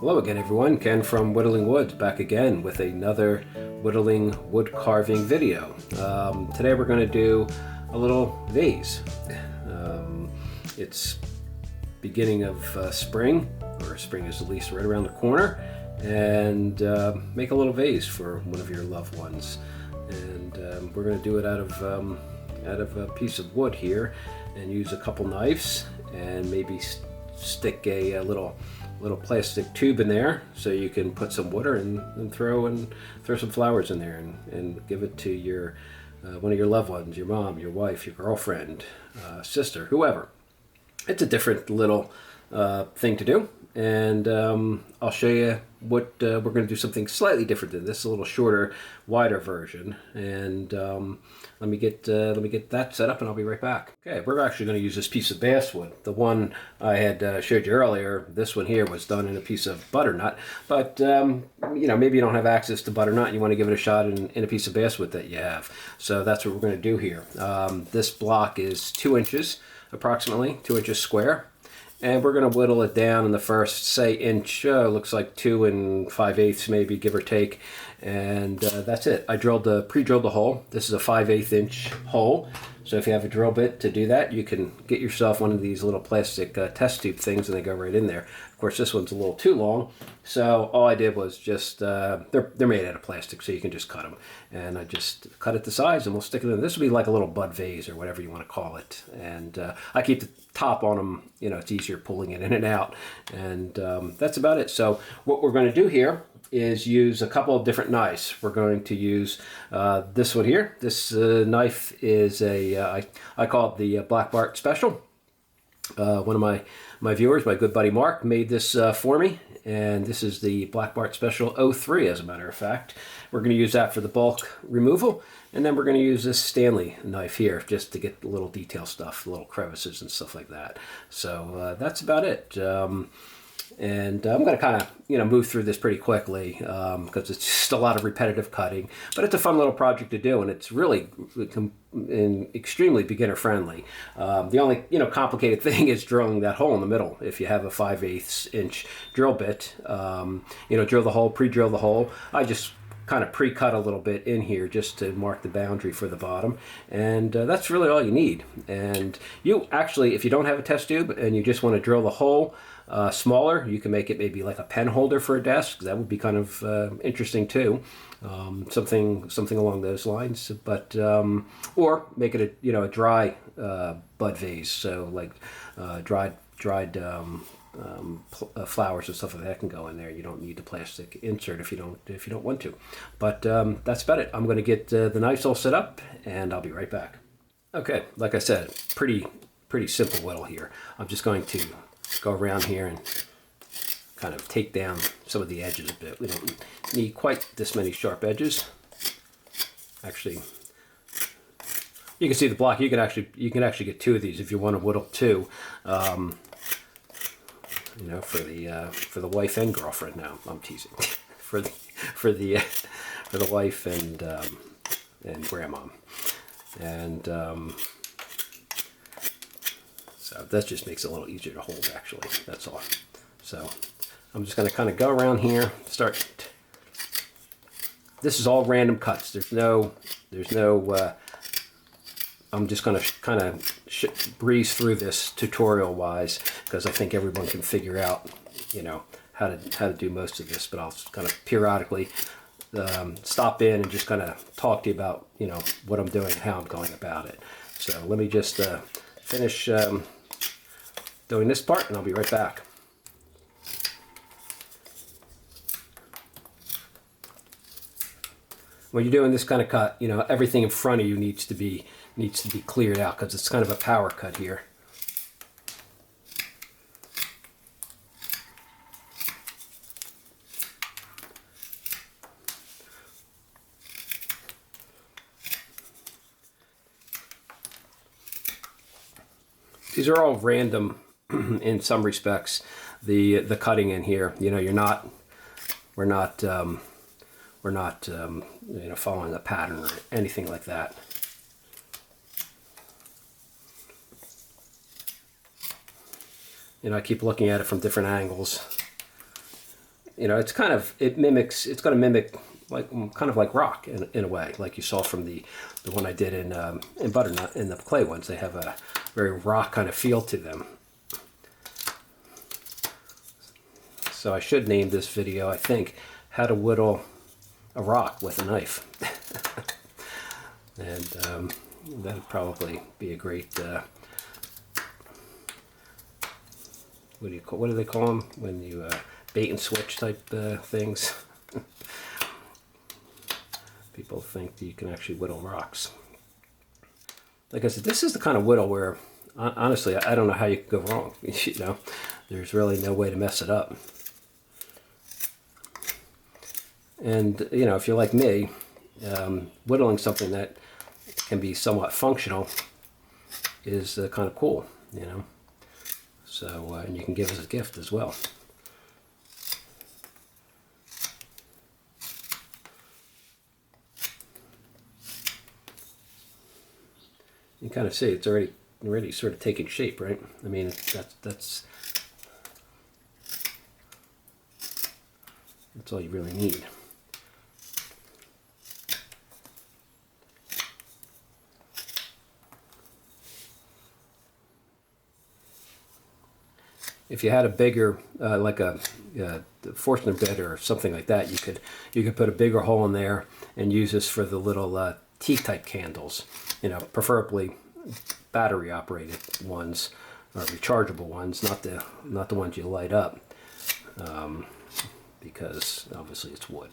Hello again everyone, Ken from Whittling Woods back again with another whittling wood carving video. Today we're going to do a little vase. It's beginning of spring, or spring is at least right around the corner, and make a little vase for one of your loved ones. And we're going to do it out of a piece of wood here, and use a couple knives and maybe stick a little plastic tube in there so you can put some water and throw some flowers in there and give it to your one of your loved ones, your mom, your wife, your girlfriend, sister, whoever. It's a different little thing to do, and I'll show you what we're going to do. Something slightly different than this, a little shorter, wider version. And let me get that set up, and I'll be right back. Okay, we're actually going to use this piece of basswood. The one I had showed you earlier, this one here, was done in a piece of butternut. But you know, maybe you don't have access to butternut, and you want to give it a shot in a piece of basswood that you have. So that's what we're going to do here. This block is 2 inches, approximately 2 inches square. And we're going to whittle it down in the first, say, inch. Looks like 2 5/8 maybe, give or take. And that's it. I pre-drilled the hole. This is a 5/8 inch hole. So if you have a drill bit to do that, you can get yourself one of these little plastic test tube things, and they go right in there. Of course, this one's a little too long, so all I did was just they're made out of plastic, so you can just cut them. And I just cut it to size, and we'll stick it in. This will be like a little bud vase or whatever you want to call it. And I keep the top on them. You know, it's easier pulling it in and out. And that's about it. So what we're going to do here is use a couple of different knives. We're going to use this one here. This knife is I call it the Black Bart Special. One of my viewers, my good buddy Mark, made this for me, and this is the Black Bart Special 03, as a matter of fact. We're going to use that for the bulk removal, and then we're going to use this Stanley knife here just to get the little detail stuff, the little crevices and stuff like that. So that's about it. And I'm going to kind of, move through this pretty quickly because it's just a lot of repetitive cutting. But it's a fun little project to do, and it's really extremely beginner friendly. The only, complicated thing is drilling that hole in the middle. If you have a 5/8 inch drill bit, drill the hole, pre-drill the hole. I just kind of pre-cut a little bit in here just to mark the boundary for the bottom, and that's really all you need. And you actually, if you don't have a test tube and you just want to drill the hole smaller, you can make it maybe like a pen holder for a desk. That would be kind of interesting too, something along those lines. But or make it a dry bud vase, so like dried flowers and stuff like that can go in there. You don't need the plastic insert if you don't want to. But that's about it. I'm going to get the knives all set up, and I'll be right back. Okay, like I said, pretty simple whittle here. I'm just going to go around here and kind of take down some of the edges a bit. We don't need quite this many sharp edges. Actually, you can see the block. You can actually get 2 of these if you want to whittle 2. For the wife and girlfriend. Now I'm teasing. for the wife and grandmom. And so that just makes it a little easier to hold, actually. That's all. So I'm just going to kind of go around here, start. This is all random cuts. There's no I'm just going to kind of breeze through this tutorial-wise, because I think everyone can figure out, how to do most of this. But I'll kind of periodically stop in and just kind of talk to you about, what I'm doing, how I'm going about it. So let me just finish doing this part, and I'll be right back. When you're doing this kind of cut, everything in front of you needs to be cleared out, because it's kind of a power cut here. These are all random in some respects. The cutting in here, we're not following a pattern or anything like that. I keep looking at it from different angles. you know, it's kind of, it's going to mimic like kind of like rock in a way, like you saw from the one I did in butternut, in the clay ones. They have a very rock kind of feel to them. So I should name this video, I think, how to whittle a rock with a knife. And that'd probably be a great what do they call them when you bait and switch type things. People think that you can actually whittle rocks. Like I said, this is the kind of whittle where honestly I don't know how you could go wrong. You know, there's really no way to mess it up. And you know, if you're like me, whittling something that can be somewhat functional is kind of cool, you know. So and you can give as a gift as well. You can kind of see it's already sort of taking shape, right? I mean, that's all you really need. If you had a bigger, like a Forstner bit or something like that, you could put a bigger hole in there and use this for the little tea-type candles. You know, preferably battery-operated ones or rechargeable ones, not the ones you light up, because obviously it's wood.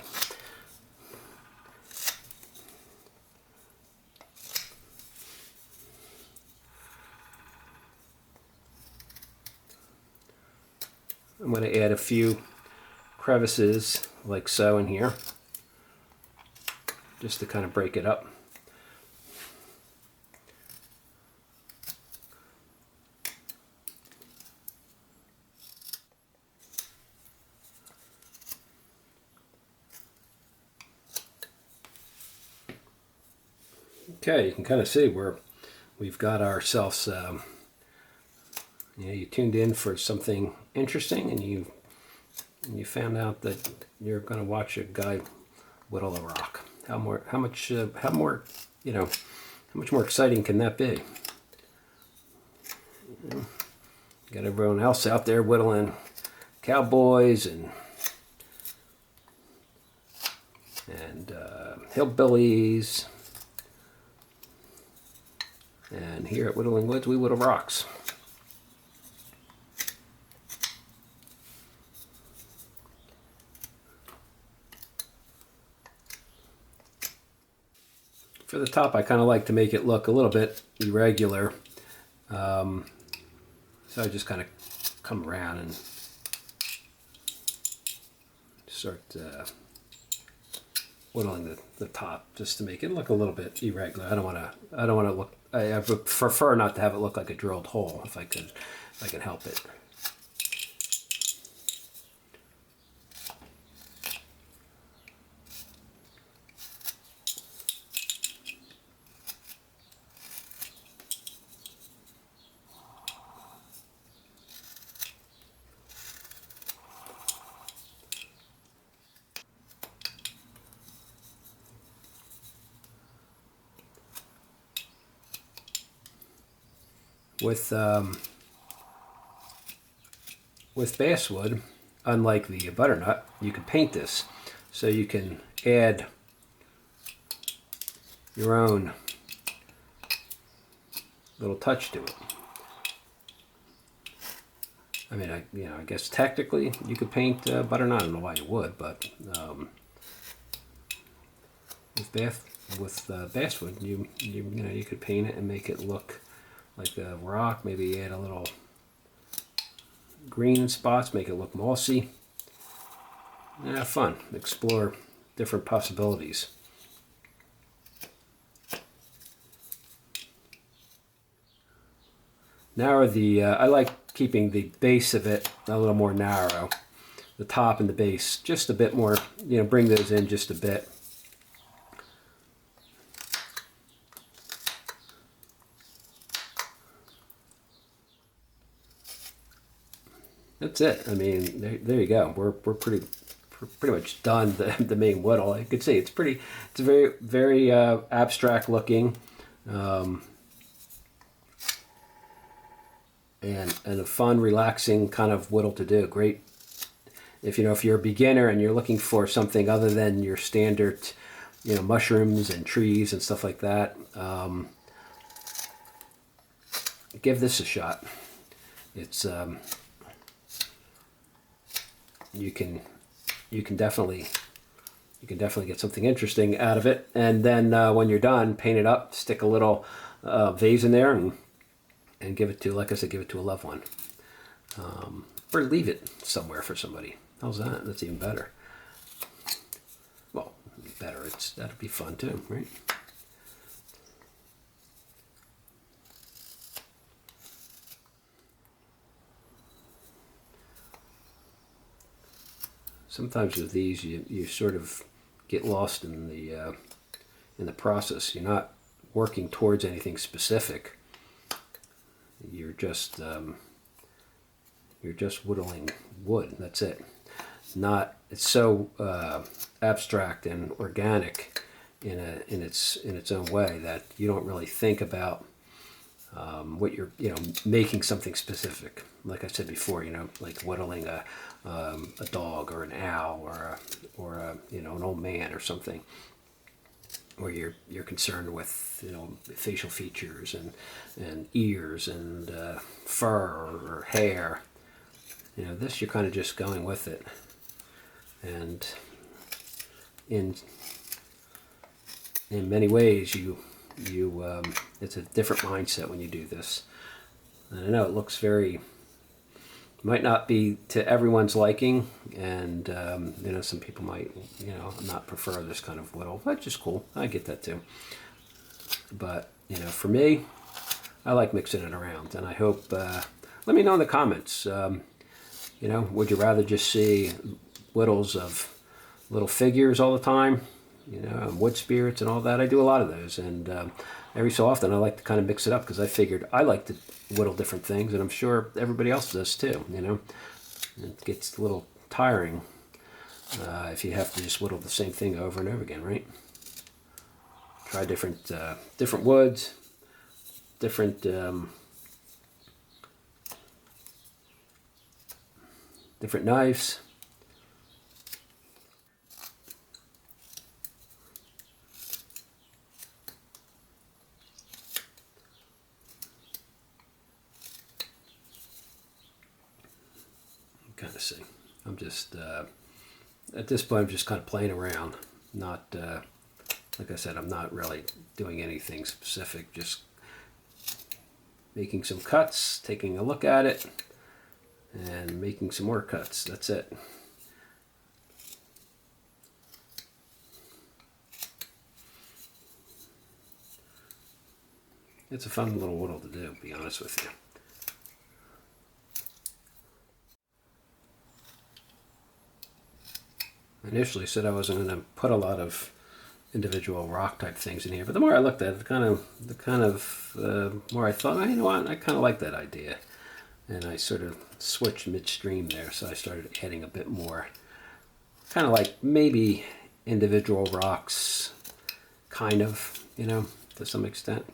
I'm going to add a few crevices like so in here, just to kind of break it up. Okay, you can kind of see where we've got ourselves, you know, you tuned in for something interesting and you found out that you're going to watch a guy whittle a rock. How much more exciting can that be? You know, got everyone else out there whittling cowboys and hillbillies. And here at Whittling Woods, we whittle rocks. For the top, I kind of like to make it look a little bit irregular. So I just kind of come around and start whittling the top just to make it look a little bit irregular. I don't want to look. I prefer not to have it look like a drilled hole if I could help it. With basswood, unlike the butternut, you can paint this, so you can add your own little touch to it. I mean, I guess technically you could paint butternut. I don't know why you would, but with basswood, you could paint it and make it look like a rock. Maybe add a little green spots, make it look mossy. Yeah, fun. Explore different possibilities. Narrow the, I like keeping the base of it a little more narrow. The top and the base just a bit more, bring those in just a bit. That's it. I mean, there you go. We're pretty pretty much done the main whittle. You can see it's a very abstract looking, and a fun, relaxing kind of whittle to do. Great if you're a beginner and you're looking for something other than your standard, mushrooms and trees and stuff like that. Give this a shot. It's you can definitely get something interesting out of it. And then when you're done, paint it up, stick a little vase in there, and give it to, like I said, give it to a loved one, or leave it somewhere for somebody. How's that? That's even better. Well, better. That'd be fun too, right? Sometimes with these, you sort of get lost in the process. You're not working towards anything specific. You're just whittling wood. That's it. It's so abstract and organic in its own way that you don't really think about what you're making something specific. Like I said before, like whittling a dog or an owl or an old man or something, where you're concerned with facial features and ears and fur or hair. This you're kind of just going with it, and in many ways you it's a different mindset when you do this. And I know it looks might not be to everyone's liking, and some people might not prefer this kind of whittle, which is cool. I get that too. But for me, I like mixing it around, and I hope let me know in the comments. Would you rather just see whittles of little figures all the time, wood spirits and all that? I do a lot of those, and every so often I like to kind of mix it up, because I figured I like to whittle different things, and I'm sure everybody else does too. It gets a little tiring if you have to just whittle the same thing over and over again, right? Try different woods, different knives. Kind of see. I'm just at this point I'm just kind of playing around, not like I said, I'm not really doing anything specific, just making some cuts, taking a look at it, and making some more cuts. That's it. It's a fun little whittle to do, to be honest with you. I initially said I wasn't going to put a lot of individual rock type things in here, but the more I looked at it, the more I thought, you know what, I kind of like that idea, and I sort of switched midstream there. So I started adding a bit more, kind of like maybe individual rocks, kind of, to some extent.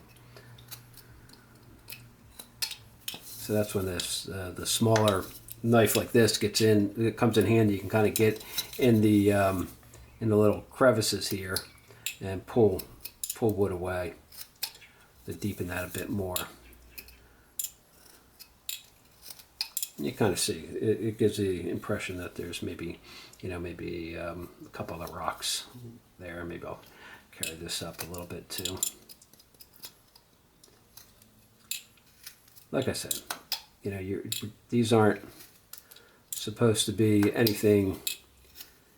So that's when this the smaller knife like this it comes in handy. You can kind of get in the little crevices here and pull wood away to deepen that a bit more. You kind of see it gives the impression that there's maybe a couple of rocks there. Maybe I'll carry this up a little bit too. Like I said, these aren't supposed to be anything.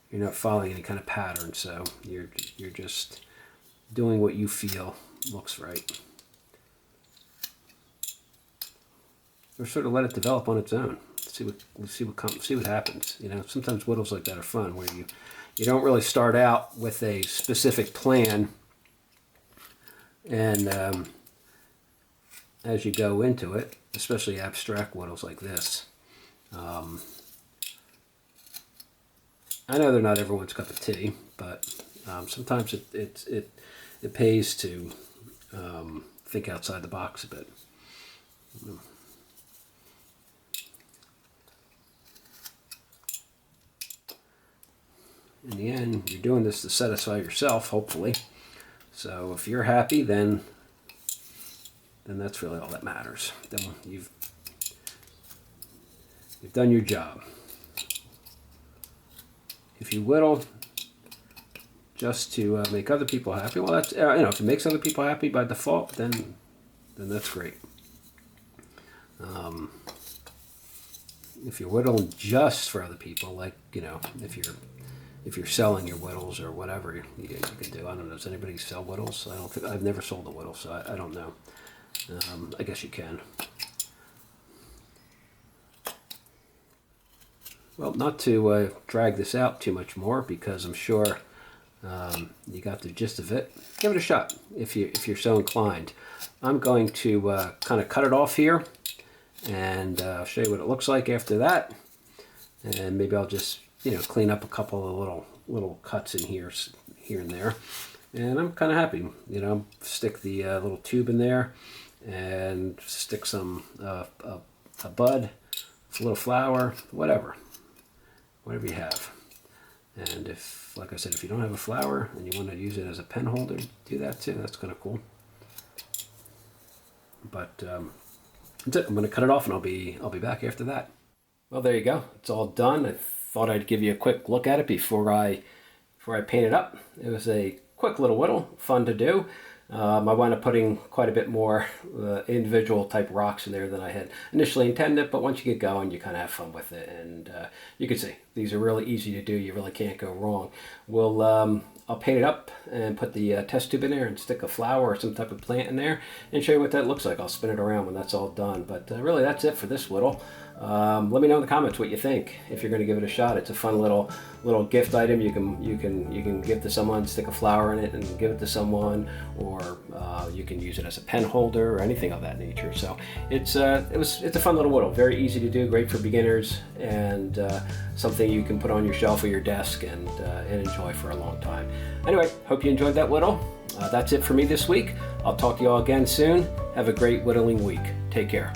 You're not following any kind of pattern, so you're just doing what you feel looks right, or sort of let it develop on its own. See what happens. Sometimes whittles like that are fun, where you don't really start out with a specific plan, and as you go into it, especially abstract whittles like this, I know they're not everyone's cup of tea, but sometimes it pays to think outside the box a bit. In the end, you're doing this to satisfy yourself, hopefully. So if you're happy, then that's really all that matters. Then you've done your job. If you whittle just to make other people happy, well, that's if it makes other people happy by default, then that's great. If you're whittling just for other people, like if you're selling your whittles or whatever you can do. I don't know. Does anybody sell whittles? I've never sold a whittle, so I don't know. I guess you can. Well, not to drag this out too much more, because I'm sure you got the gist of it. Give it a shot if you're so inclined. I'm going to kind of cut it off here, and show you what it looks like after that. And maybe I'll just clean up a couple of little cuts in here and there. And I'm kind of happy. Stick the little tube in there, and stick some a bud, a little flower, whatever you have. And if, like I said, if you don't have a flower and you want to use it as a pen holder, do that too. That's kind of cool. But that's it. I'm going to cut it off, and I'll be back after that. Well, there you go. It's all done. I thought I'd give you a quick look at it before I paint it up. It was a quick little whittle, fun to do. I wound up putting quite a bit more individual type rocks in there than I had initially intended, but once you get going, you kind of have fun with it. And you can see, these are really easy to do. You really can't go wrong. I'll paint it up and put the test tube in there and stick a flower or some type of plant in there and show you what that looks like. I'll spin it around when that's all done. But really, that's it for this whittle. Let me know in the comments what you think. If you're going to give it a shot, it's a fun little gift item. You can give to someone, stick a flower in it and give it to someone, or you can use it as a pen holder or anything of that nature. So it's a fun little whittle, very easy to do, great for beginners, and something you can put on your shelf or your desk and enjoy for a long time. Anyway, hope you enjoyed that whittle. That's it for me this week. I'll talk to you all again soon. Have a great whittling week. Take care.